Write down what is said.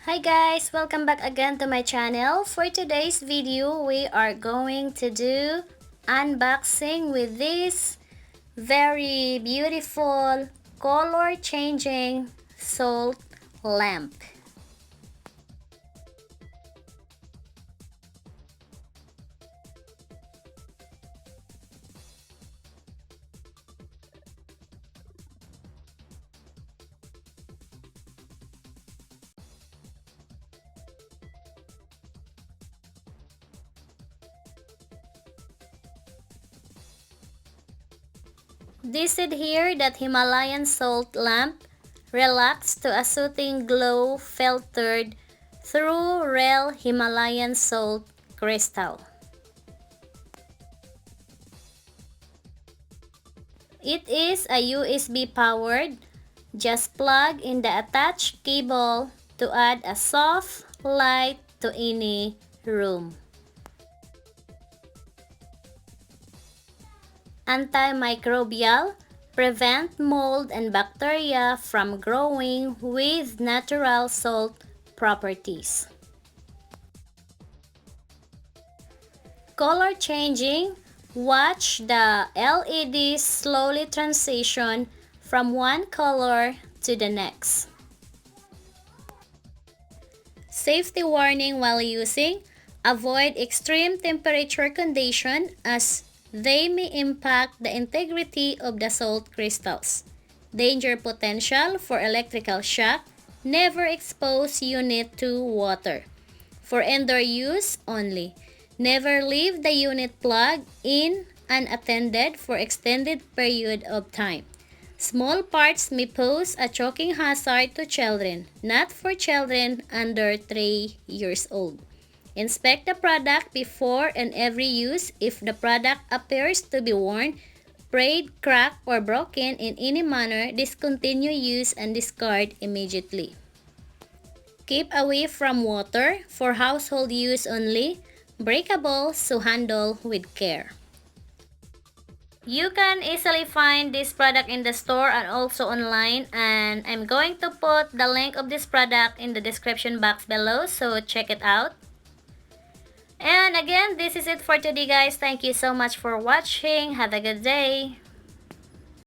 Hi guys, welcome back again to my channel. For today's video, we are going to do unboxing with this very beautiful color changing salt lamp. This said here that Himalayan salt lamp relaxed to a soothing glow filtered through real Himalayan salt crystal. It is a USB powered. Just plug in the attached cable to add a soft light to any room. Antimicrobial, prevent mold and bacteria from growing with natural salt properties. Color changing, watch the LEDs slowly transition from one color to the next. Safety warning while using, avoid extreme temperature condition as they may impact the integrity of the salt crystals. Danger potential for electrical shock. Never expose unit to water. For indoor use only. Never leave the unit plugged in unattended for extended period of time. Small parts may pose a choking hazard to children, not for children under 3 years old. Inspect the product before and every use. If the product appears to be worn, frayed, cracked, or broken in any manner, discontinue use and discard immediately. Keep away from water for household use only. Breakable, so handle with care. You can easily find this product in the store and also online, and I'm going to put the link of this product in the description box below, so check it out. And again, this is it for today guys. Thank you so much for watching. Have a good day.